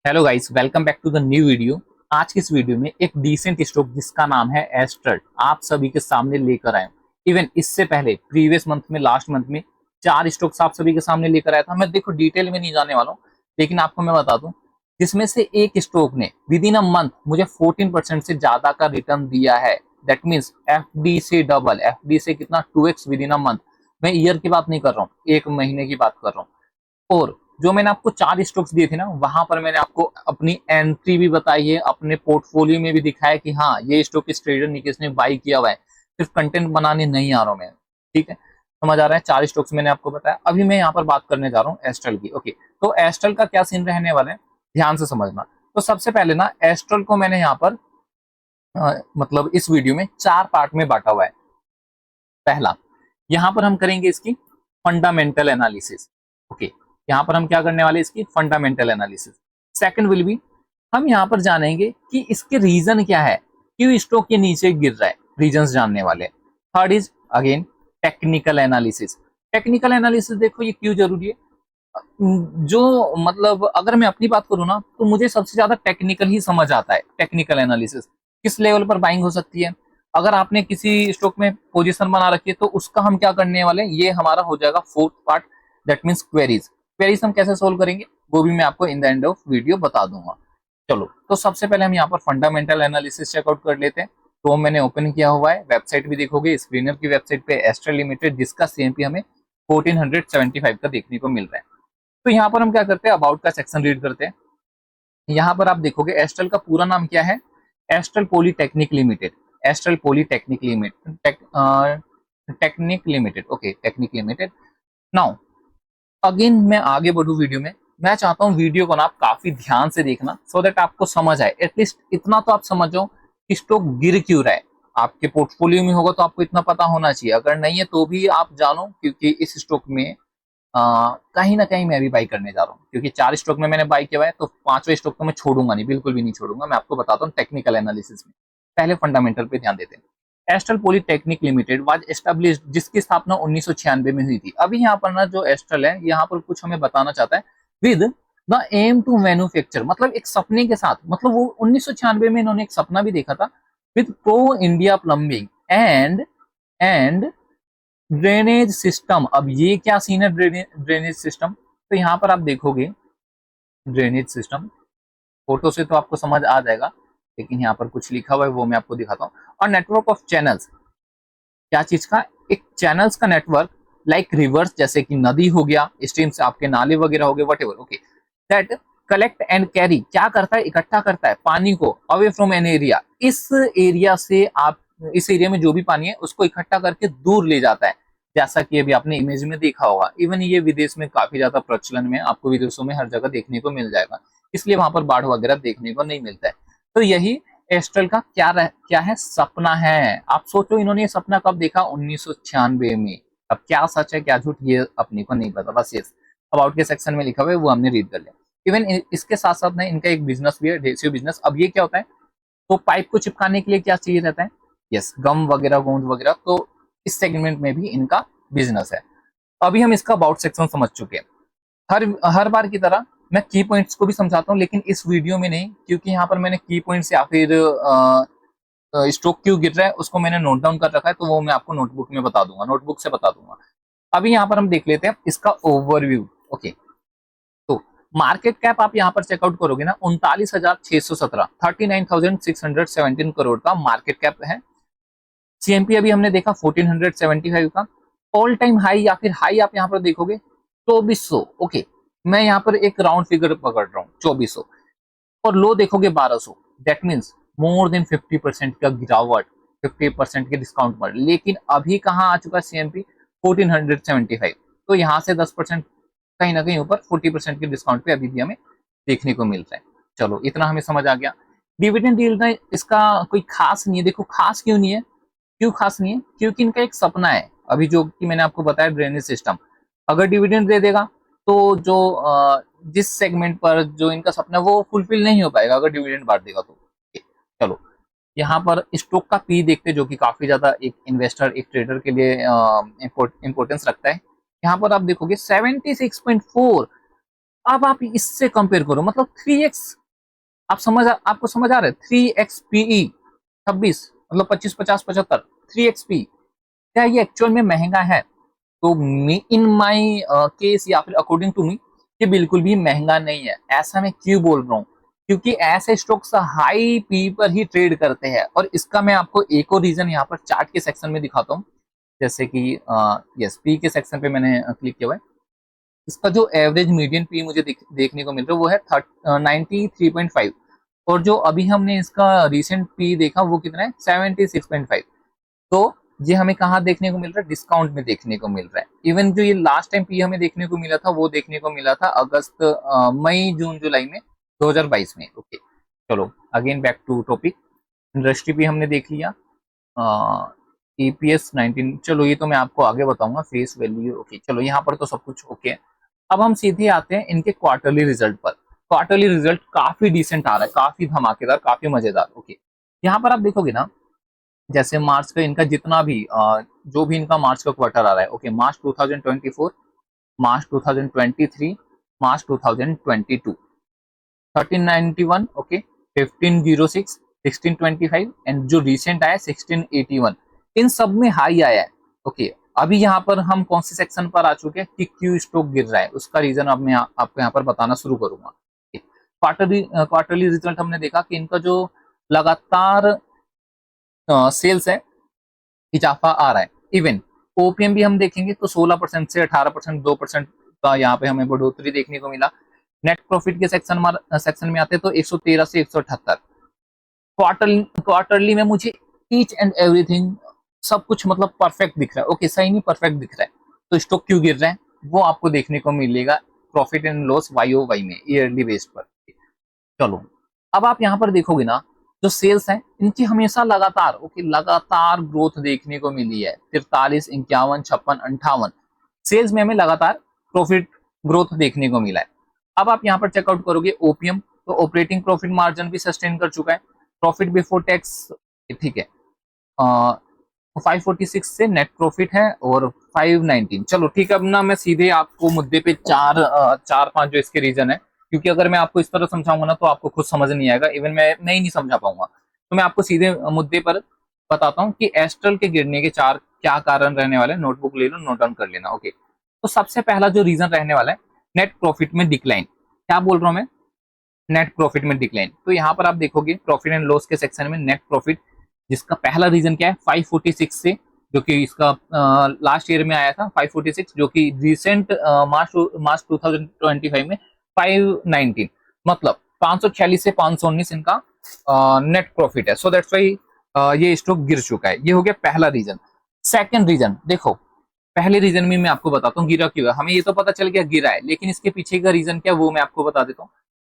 Hello guys, welcome back to the new video. आज की इस वीडियो में एक डिसेंट स्टॉक जिसका नाम है एस्ट्रल आप सभी के सामने लेकर आए। इवन इससे पहले प्रीवियस मंथ में, लास्ट मंथ में 4 स्टॉक्स आप सभी के सामने लेकर आया था। मैं देखो डिटेल में नहीं जाने वाला हूँ, लेकिन आपको मैं बता दूं जिसमें से एक स्टॉक ने विद इन अ मंथ मुझे 14% से ज्यादा का रिटर्न दिया है। दैट मीन्स एफडी से डबल, एफडी से कितना 2x with in a month. मैं ईयर की बात नहीं कर रहा हूँ, एक महीने की बात कर रहा हूँ। और जो मैंने आपको 4 स्टॉक्स दिए थे ना, वहां पर मैंने आपको अपनी एंट्री भी बताई है, अपने पोर्टफोलियो में भी दिखाया कि हाँ ये स्टॉक इस ट्रेडर निकेश ने बाई किया हुआ है। सिर्फ कंटेंट बनाने नहीं आ रहा हूं मैं, ठीक है। समझ आ रहा है। 4 स्टॉक्स मैंने आपको बताया। अभी मैं यहाँ पर बात करने जा रहा हूँ एस्ट्रल की। ओके, तो एस्ट्रल का क्या सीन रहने वाला है, ध्यान से समझना। तो सबसे पहले ना एस्ट्रल को मैंने यहाँ पर मतलब इस वीडियो में 4 पार्ट में बांटा हुआ है। पहला, यहाँ पर हम करेंगे इसकी फंडामेंटल एनालिसिस। ओके, यहाँ पर हम क्या करने वाले इसकी fundamental analysis. Second will be, हम यहाँ पर जानेंगे कि इसके रीजन क्या है, क्यों स्टॉक के नीचे गिर रहा है, रीजंस जानने वाले। Third is again technical analysis. Technical analysis देखो ये क्यों जरूरी है। जो मतलब अगर मैं अपनी बात करूँ ना, तो मुझे सबसे ज्यादा टेक्निकल ही समझ आता है। टेक्निकल एनालिसिस किस लेवल पर बाइंग हो सकती है। अगर आपने किसी स्टॉक में पोजीशन बना रखी है तो उसका हम क्या करने वाले हैं, ये हमारा हो जाएगा fourth part, that means queries. Queries हम कैसे सोल्व करेंगे वो भी मैं आपको in the end of video बता दूंगा। चलो, तो सबसे पहले हम यहाँ पर फंडामेंटल एनालिसिस चेकआउट कर लेते हैं। तो मैंने ओपन किया हुआ है, वेबसाइट भी देखोगे स्क्रीनर की वेबसाइट पे एस्ट्रल लिमिटेड, जिसका सीएमपी हमें 1475 का देखने को मिल रहा है। तो यहाँ पर हम क्या करते हैं, अबाउट का सेक्शन रीड करते हैं। यहाँ पर आप देखोगे एस्ट्रल का पूरा नाम क्या है, astral polytechnic limited. Astral polytechnic limited, technique limited. Okay, technique limited. Now again मैं आगे बढ़ू वीडियो में। मैं चाहता हूँ वीडियो को ना आप काफी ध्यान से देखना, सो दैट आपको समझ आए। एटलीस्ट इतना तो आप समझो कि स्टॉक गिर क्यों रहा है। आपके पोर्टफोलियो में होगा तो आपको इतना पता होना चाहिए, अगर नहीं है तो भी आप जानो, क्योंकि इस स्टॉक में कहीं ना कहीं मैं भी बाई करने जा रहा हूँ। क्योंकि 4 स्टॉक में मैंने बाई किया है, तो 5वें स्टॉक तो मैं छोड़ूंगा नहीं, बिल्कुल भी नहीं छोड़ूंगा। मैं आपको बताता हूँ टेक्निकल एनालिसिस में। पहले फंडामेंटल पे ध्यान देते हैं। Astral polytechnic limited was established, जिसकी स्थापना 1996 में हुई थी। अभी यहाँ पर ना जो एस्ट्रल है, यहाँ पर कुछ हमें बताना चाहता है, with the aim to manufacture, मतलब एक सपने के साथ। मतलब वो 1996 में इन्होंने एक सपना भी देखा था, with pro India plumbing and drainage system. अब ये क्या सीन है, ड्रेनेज सिस्टम। तो यहाँ पर आप देखोगे ड्रेनेज सिस्टम, फोटो से तो आपको समझ आ जाएगा, लेकिन यहाँ पर कुछ लिखा हुआ है वो मैं आपको दिखाता हूँ। और नेटवर्क ऑफ चैनल्स, क्या चीज का, एक चैनल्स का नेटवर्क, लाइक रिवर्स, जैसे कि नदी हो गया, स्ट्रीम से आपके नाले वगैरह हो गए, what ever. Okay, that collect and carry, क्या करता है, इकट्ठा करता है पानी को अवे फ्रॉम एन एरिया। इस एरिया से आप, इस एरिया में जो भी पानी है उसको इकट्ठा करके दूर ले जाता है, जैसा कि अभी आपने इमेज में देखा होगा। इवन ये विदेश में काफी ज्यादा प्रचलन में, आपको विदेशों में हर जगह देखने को मिल जाएगा, इसलिए वहां पर बाढ़ वगैरह देखने को नहीं मिलता है। तो यही एस्ट्रल का क्या है, सपना है। आप सोचो इन्होंने ये सपना कब देखा, 1996 में। अब क्या सच है क्या झूठ ये अपने को नहीं पता, बस ये अबाउट के सेक्शन में लिखा हुआ है वो हमने रीड कर लिया। इवन इसके साथ साथ ना इनका एक बिजनेस भी है, डेसियो बिजनेस। अब ये क्या होता है, तो पाइप को चिपकाने के लिए क्या चाहिए रहता है, यस, गम वगैरह, गोंद वगैरह। तो इस सेगमेंट में भी इनका बिजनेस है। अभी हम इसका अबाउट सेक्शन समझ चुके हैं। हर हर बार की तरह मैं की पॉइंट्स को भी समझाता हूँ, लेकिन इस वीडियो में नहीं, क्योंकि यहाँ पर मैंने की पॉइंट्स या फिर स्टॉक क्यों गिर रहा है उसको मैंने नोट डाउन कर रखा है, तो वो मैं आपको नोटबुक में बता दूंगा, नोटबुक से बता दूंगा। अभी यहाँ पर हम देख लेते हैं इसका ओवरव्यू। ओके, तो मार्केट कैप आप यहाँ पर चेकआउट करोगे ना, 39,617, 39,617 करोड़ का मार्केट कैप है। सीएमपी अभी हमने देखा 1475 का। ऑल टाइम हाई या फिर हाई आप यहाँ पर देखोगे 2400। ओके, मैं यहाँ पर एक राउंड फिगर पकड़ रहा हूँ 2400, और लो देखोगे 1200। दैट मीन्स मोर देन 50% का गिरावट, 50% के डिस्काउंट पर। लेकिन अभी कहाँ आ चुका है सीएमपी, 1475। तो यहाँ से 10% कहीं ना कहीं ऊपर, 40% के डिस्काउंट पे अभी भी हमें देखने को मिल रहा है। चलो, इतना हमें समझ आ गया। डिविडेंड यील्ड में इसका कोई खास नहीं है। देखो खास क्यों नहीं है, क्यों खास नहीं है, क्योंकि इनका एक सपना है। अभी जो कि मैंने आपको बताया ड्रेनेज सिस्टम, अगर डिविडेंड दे देगा तो जो जिस सेगमेंट पर जो इनका सपना है वो फुलफिल नहीं हो पाएगा अगर डिविडेंड बांट देगा तो। चलो, यहाँ पर स्टॉक का पी देखते, जो कि काफी ज्यादा एक इन्वेस्टर, एक ट्रेडर के लिए इंपॉर्टेंस रखता है। यहाँ पर आप देखोगे 76.4। अब आप इससे कंपेयर करो, मतलब 3x, आपको समझ आ रहा है? 3x पीई 26, मतलब 25 50 75, 3x पी, क्या ये एक्चुअल में महंगा है? तो मी इन माई केस या फिर अकॉर्डिंग टू मी, ये बिल्कुल भी महंगा नहीं है। ऐसा मैं क्यों बोल रहा हूँ? क्योंकि ऐसे स्टॉक्स हाई पी पर ही ट्रेड करते हैं, और इसका मैं आपको एक और रीजन यहाँ पर चार्ट के सेक्शन में दिखाता हूँ। जैसे कि यस, पी के सेक्शन पे मैंने क्लिक किया हुआ है। इसका जो एवरेज मीडियन पी मुझे देखने को मिल रहा है वो है 93.5, और जो अभी हमने इसका रिसेंट पी देखा वो कितना है? 76.5। तो ये हमें कहाँ देखने को मिल रहा है? डिस्काउंट में देखने को मिल रहा है। इवन जो ये लास्ट टाइम पी हमें देखने को मिला था वो देखने को मिला था अगस्त, मई जून जुलाई में 2022 में। ओके, चलो again back to topic. Industry पी हमने देख लिया, ईपीएस 19, चलो ये तो मैं आपको आगे बताऊंगा। फेस वैल्यू ओके, चलो यहाँ पर तो सब कुछ ओके है। अब हम सीधे आते हैं इनके क्वार्टरली रिजल्ट पर। क्वार्टरली रिजल्ट काफी डिसेंट आ रहा है, काफी धमाकेदार, काफी मजेदार। ओके, यहाँ पर आप देखोगे ना, जैसे मार्च का इनका जितना भी जो भी इनका मार्च का क्वार्टर आ रहा है, okay, March 2024, March 2023, March 2022, 1391, okay, 1506, 1625, and जो रिसेंट आया 1681, इन सब में हाई आया है। ओके, अभी यहाँ पर हम कौन से सेक्शन पर आ चुके हैं कि क्यों स्टॉक गिर रहा है, उसका रीजन अब मैं आपको यहाँ पर बताना शुरू करूंगा। क्वार्टरली रिजल्ट हमने देखा कि इनका जो लगातार सेल्स है, इजाफा आ रहा है। इवन ओपीएम भी हम देखेंगे तो 16% से 18%, 2% का यहाँ पे हमें बढ़ोतरी देखने को मिला। नेट प्रॉफिट के सेक्शन में आते तो 113 से 178। क्वार्टरली में मुझे ईच एंड एवरीथिंग सब कुछ मतलब परफेक्ट दिख रहा है। ओके, सही नहीं, परफेक्ट दिख रहा है। तो स्टॉक क्यों गिर रहा है वो आपको देखने को मिलेगा प्रॉफिट एंड लॉस YoY में, ईयरली बेस पर। चलो, अब आप यहाँ पर देखोगे ना, जो सेल्स है इनकी हमेशा लगातार, ओके, लगातार ग्रोथ देखने को मिली है। 43, 51, 56, 58 सेल्स में हमें लगातार प्रॉफिट ग्रोथ देखने को मिला है। अब आप यहाँ पर चेकआउट करोगे ओपीएम, तो ऑपरेटिंग प्रॉफिट मार्जिन भी सस्टेन कर चुका है। प्रॉफिट बिफोर टैक्स, ठीक है, 546 से नेट प्रॉफिट है, और 519। चलो ठीक है, अब ना मैं सीधे आपको मुद्दे पे चार पांच जो इसके रीजन है, क्योंकि अगर मैं आपको इस तरह समझाऊंगा ना तो आपको खुद समझ नहीं आएगा, इवन मैं नहीं समझा पाऊंगा। तो मैं आपको सीधे मुद्दे पर बताता हूँ कि एस्ट्रल के गिरने के चार क्या कारण रहने वाले हैं। नोटबुक ले लो, नोट डाउन कर लेना। ओके, तो सबसे पहला जो रीजन रहने वाला है, नेट प्रॉफिट में डिक्लाइन। क्या बोल रहा हूं मैं? नेट प्रॉफिट में डिक्लाइन। तो यहाँ पर आप देखोगे प्रॉफिट एंड लॉस के सेक्शन में नेट प्रॉफिट, जिसका पहला रीजन क्या है? 546 से, जो कि इसका लास्ट ईयर में आया था 546, जो कि रिसेंट मार्च 2025 में 519, मतलब 546 से 519 इनका नेट प्रॉफिट है। सो दैट्स वाई ये स्टॉक गिर चुका है। ये हो गया पहला रीजन। सेकंड रीजन देखो, पहले रीजन में मैं आपको बताता हूँ गिरा क्यों है। हमें ये तो पता चल गया गिरा है, लेकिन इसके पीछे का रीजन क्या वो मैं आपको बता देता हूँ।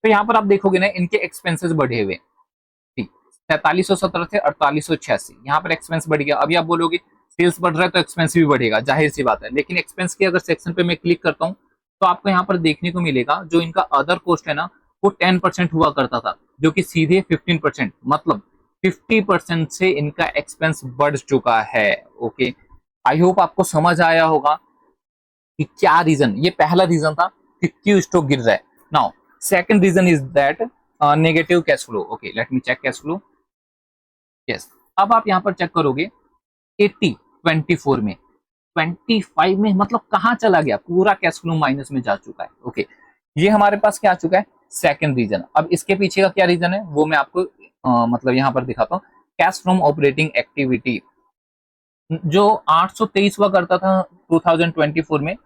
तो यहाँ पर आप देखोगे ना, इनके एक्सपेंसेस बढ़े हुए, ठीक, 4317 थे 4886, यहाँ पर एक्सपेंस बढ़ गया। अभी आप बोलोगे सेल्स बढ़ रहा है तो एक्सपेंस भी बढ़ेगा, जाहिर सी बात है। लेकिन एक्सपेंस के अगर सेक्शन पे मैं क्लिक करता हूँ तो आपको यहाँ पर देखने को मिलेगा जो इनका अदर कॉस्ट है ना, वो 10% हुआ करता था, जो कि सीधे 15%, मतलब 50% से इनका एक्सपेंस बढ़ चुका है। ओके, आई होप आपको समझ आया होगा कि क्या रीजन, ये पहला रीजन था कि क्यों स्टॉक गिर रहा है। Now second reason is that negative cash flow. Okay, let me check cash flow. Yes, अब आप यहाँ पर चेक करोगे 80, 24 में, 25 में, मतलब कहाँ चला गया? पूरा कैश फ्लो माइनस में जा चुका है। ओके, ये हमारे पास क्या आ चुका है? Second reason. अब इसके पीछे का क्या रीजन है वो मैं आपको मतलब यहाँ पर दिखाता हूँ। कैश फ्रॉम ऑपरेटिंग एक्टिविटी जो 823 हुआ करता था 2024 में,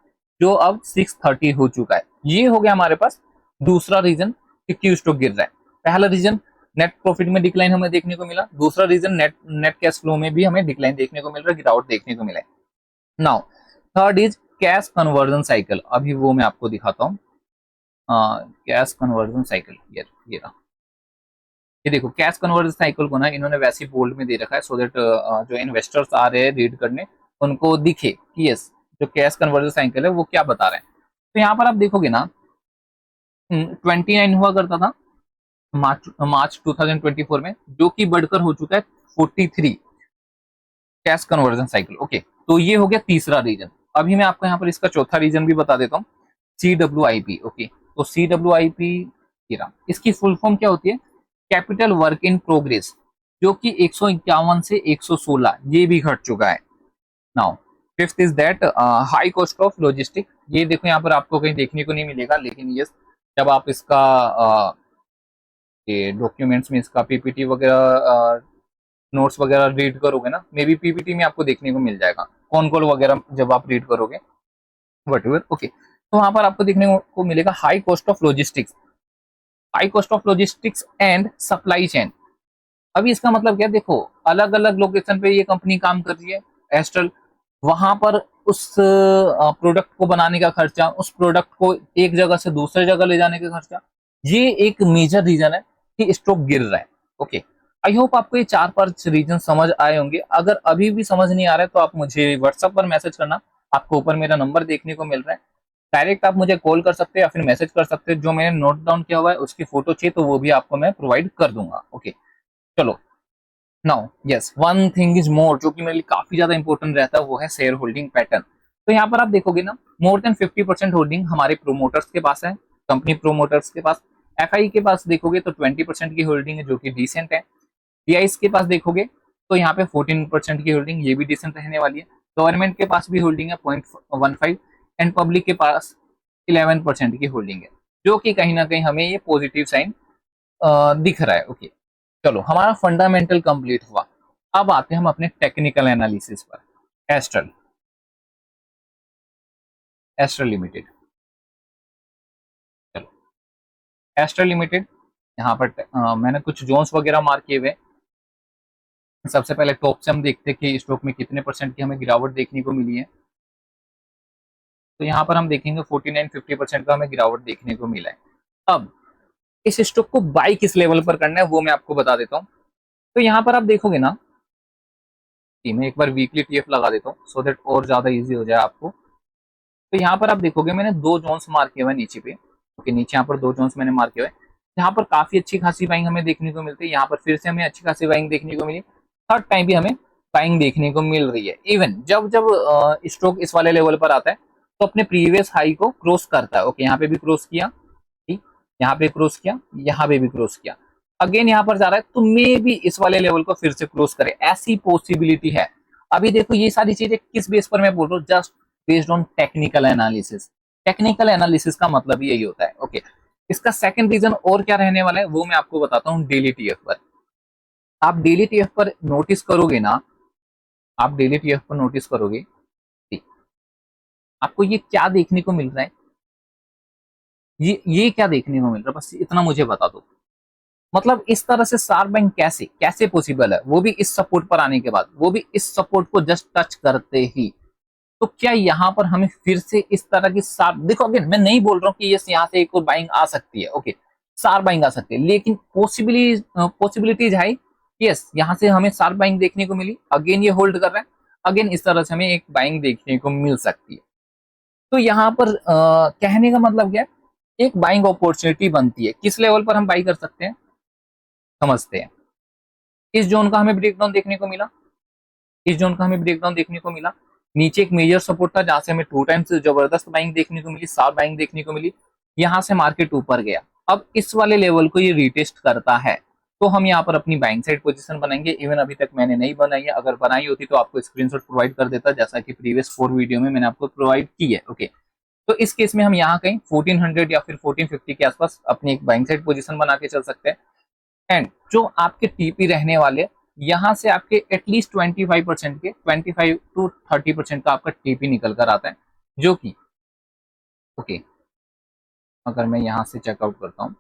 जो अब 630 हो चुका है। ये हो गया हमारे पास दूसरा रीजन कि क्यों स्टॉक गिर रहा है। पहला रीजन नेट प्रॉफिट में डिक्लाइन हमें देखने को मिला, दूसरा रीजन नेट कैश फ्लो में भी हमें डिक्लाइन देखने को मिल रहा है, गिरावट देखने को मिला है। Now third is cash conversion cycle. अभी वो मैं आपको दिखाता हूँ। कैश कन्वर्जन साइकिल, ये रहा। ये देखो, कैश कन्वर्जन साइकिल को ना इन्होंने वैसे ही बोल्ड में दे रखा है, सो दैट जो इन्वेस्टर्स आ रहे हैं रीड करने उनको दिखे कि यस, जो कैश कन्वर्जन साइकिल है वो क्या बता रहे हैं। तो यहाँ पर आप देखोगे ना, 29 हुआ करता था मार्च 2024 में, जो कि बढ़कर हो चुका है 43 कैश कन्वर्जन साइकिल। ओके, तो ये हो गया तीसरा रीजन। अभी मैं आपको यहाँ पर इसका चौथा रीजन भी बता देता हूँ, CWIP। ओके, तो CWIP गिरा। इसकी फुल फॉर्म क्या होती है? कैपिटल वर्क इन प्रोग्रेस, जो कि 151 से 116 ये भी घट चुका है। Now fifth is that high cost of logistic. ये देखो यहाँ पर आपको कहीं देखने को नहीं मिलेगा, लेकिन ये जब आप इसका ये डॉक्यूमेंट्स में इसका PPT वगैरह नोट्स वगैरह रीड करोगे ना, मे बी PPT में आपको देखने को मिल जाएगा, कौन कॉल वगैरह जब आप रीड करोगे वट एवर। ओके, तो वहां पर आपको देखने को मिलेगा high cost of logistics, high cost of logistics and supply chain. अभी इसका मतलब क्या? देखो अलग अलग लोकेशन पे ये कंपनी काम कर रही है एस्ट्रल, वहां पर उस प्रोडक्ट को बनाने का खर्चा, उस प्रोडक्ट को एक जगह से दूसरे जगह ले जाने का खर्चा, ये एक मेजर रीजन है कि स्टॉक गिर रहा है। ओके, आई होप आपको ये 4-5 रीजन समझ आए होंगे। अगर अभी भी समझ नहीं आ रहा है तो आप मुझे व्हाट्सएप पर मैसेज करना, आपको ऊपर मेरा नंबर देखने को मिल रहा है, डायरेक्ट आप मुझे कॉल कर सकते हैं या फिर मैसेज कर सकते हैं। जो मैंने नोट डाउन किया हुआ है उसकी फोटो चाहिए तो वो भी आपको मैं प्रोवाइड कर दूंगा। ओके, चलो now yes one thing is more, जो कि मेरे लिए काफी ज्यादा इंपॉर्टेंट रहता है, वो है शेयर होल्डिंग पैटर्न। तो यहाँ पर आप देखोगे ना, मोर देन 50% होल्डिंग हमारे प्रोमोटर्स के पास है, कंपनी प्रोमोटर्स के पास। FI के पास देखोगे तो 20% की होल्डिंग है, जो कि डिसेंट है। DIs के पास देखोगे तो यहाँ पे 14% की होल्डिंग, ये भी डिसेंट रहने वाली है। गवर्नमेंट के पास भी होल्डिंग है 0.15 एंड पब्लिक के पास 11% की होल्डिंग है, जो कि कहीं ना कहीं हमें ये पॉजिटिव साइन दिख रहा है। ओके, चलो हमारा फंडामेंटल कंप्लीट हुआ। अब आते हैं हम अपने टेक्निकल एनालिसिस पर। एस्ट्रल, एस्ट्रल लिमिटेड, चलो एस्ट्रल लिमिटेड यहाँ पर मैंने कुछ जोन्स वगैरह मार्क किए हुए। सबसे पहले टॉप से हम देखते हैं कि स्टॉक में कितने परसेंट की हमें गिरावट देखने को मिली है। तो यहाँ पर हम देखेंगे 49-50% का हमें गिरावट देखने को मिला है। अब इस स्टॉक को बाई किस लेवल पर करना है वो मैं आपको बता देता हूँ। तो यहाँ पर आप देखोगे ना, मैं एक बार वीकली TF लगा देता हूँ सो दैट और ज्यादा इजी हो जाए आपको। तो यहाँ पर आप देखोगे मैंने 2 जोन्स मार्क किए हुए नीचे पे। ओके, नीचे यहाँ पर 2 जोन्स मैंने मार्क किए हुए, यहाँ पर काफी अच्छी खासी बाइंग हमें देखने को मिलती है। यहाँ पर फिर से हमें अच्छी खासी बाइंग देखने को मिली, थर्ड टाइम भी हमें बाइंग देखने को मिल रही है। इवन जब जब स्टॉक इस वाले लेवल पर आता है तो अपने प्रीवियस हाई को क्रॉस करता है। ओके, यहाँ पे भी क्रॉस किया, ठीक, यहाँ पे क्रॉस किया, यहाँ पे भी क्रॉस किया, अगेन यहाँ पर जा रहा है, तो मे भी इस वाले लेवल को फिर से क्रॉस करे, ऐसी पॉसिबिलिटी है। अभी देखो ये सारी चीजें किस बेस पर मैं बोल रहा हूँ, just based on technical analysis. Technical analysis का मतलब यही होता है। ओके, इसका सेकंड रीजन और क्या रहने वाला है वो मैं आपको बताता हूँ डेली TF पर। आप डेली TF पर नोटिस करोगे ना, आप डेली TF पर नोटिस करोगे, ठीक, आपको ये क्या देखने को मिल रहा है, ये क्या देखने को मिल रहा है, बस इतना मुझे बता दो। मतलब इस तरह से शार्प बाइंग कैसे कैसे पॉसिबल है, वो भी इस सपोर्ट पर आने के बाद, वो भी इस सपोर्ट को जस्ट टच करते ही। तो क्या यहाँ पर हमें फिर से इस तरह की शार्प, देखो अगेन मैं नहीं बोल रहा हूँ कि यस यहाँ से एक और बाइंग आ सकती है, ओके शार्प बाइंग आ सकती है, लेकिन पॉसिबिलिटीज है यस यहाँ से हमें शार्प बाइंग देखने को मिली, अगेन ये होल्ड कर रहा है, अगेन इस तरह से हमें एक बाइंग देखने को मिल सकती है। तो यहाँ पर कहने का मतलब क्या है, एक बाइंग अपॉर्चुनिटी बनती है। किस लेवल पर हम बाई कर सकते हैं समझते हैं। इस जोन का हमें ब्रेकडाउन देखने को मिला, इस जोन का हमें ब्रेकडाउन देखने को मिला, नीचे एक मेजर सपोर्ट था जहां से हमें 2 टाइम्स जबरदस्त बाइंग देखने को मिली, शार्प बाइंग देखने को मिली, यहां से मार्केट ऊपर गया। अब इस वाले लेवल को ये रिटेस्ट करता है तो हम यहाँ पर अपनी बाइंग साइड पोजीशन बनाएंगे। इवन अभी तक मैंने नहीं बनाई है, अगर बनाई होती तो आपको स्क्रीनशॉट प्रोवाइड कर देता, जैसा कि प्रीवियस 4 वीडियो में मैंने आपको प्रोवाइड की है। ओके, तो इस केस में हम यहाँ कहीं 1400 या फिर 1450 के आसपास अपनी एक बाइंग साइड पोजीशन बना के चल सकते हैं। एंड जो आपके TP रहने वाले, यहाँ से आपके एटलीस्ट 25% के 25 to 30% का आपका TP निकल कर आता है, जो कि ओके अगर मैं यहाँ से चेकआउट करता हूँ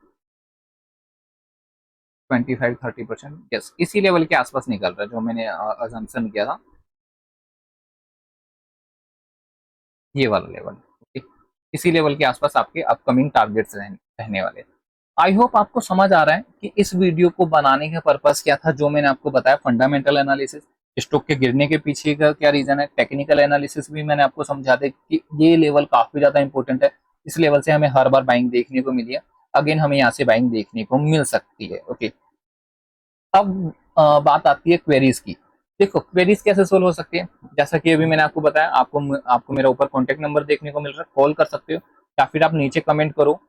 25-30%, यस इसी लेवल के आसपास निकल रहा है जो मैंने अजम्पशन किया था, ये वाला लेवल। ओके, इसी लेवल के आसपास आपके अपकमिंग टारगेट्स रहने वाले। आई होप आपको समझ आ रहा है कि इस वीडियो को बनाने का पर्पस क्या था। जो मैंने आपको बताया फंडामेंटल एनालिसिस, स्टॉक के गिरने के पीछे का क्या रीजन है, टेक्निकल एनालिसिस भी मैंने आपको समझा दे कि ये लेवल काफी ज्यादा इंपॉर्टेंट है, इस लेवल से हमें हर बार बाइंग देखने को मिली है, अगेन हमें यहाँ से बाइंग देखने को मिल सकती है। ओके, अब बात आती है क्वेरीज की। देखो क्वेरीज कैसे सोल्व हो सकती है, जैसा कि अभी मैंने आपको बताया, आपको मेरा ऊपर कॉन्टेक्ट नंबर देखने को मिल रहा है, कॉल कर सकते हो या फिर आप नीचे कमेंट करो,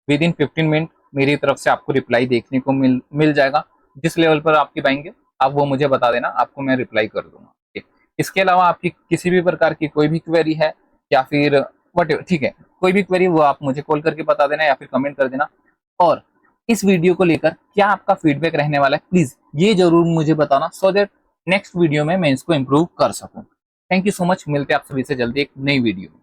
विद इन 15 मिनट मेरी तरफ से आपको रिप्लाई देखने को मिल जाएगा। जिस लेवल पर आपकी बाइंग है आप वो मुझे बता देना, आपको मैं रिप्लाई कर दूंगा। ठीक। इसके अलावा आपकी किसी भी प्रकार की कोई भी क्वेरी है या फिर वट, ठीक है, कोई भी क्वेरी वो आप मुझे कॉल करके बता देना या फिर कमेंट कर देना। और इस वीडियो को लेकर क्या आपका फीडबैक रहने वाला है प्लीज ये जरूर मुझे बताना, सो दैट नेक्स्ट वीडियो में मैं इसको इम्प्रूव कर सकूं। थैंक यू सो मच, मिलते हैं आप सभी से जल्दी एक नई वीडियो।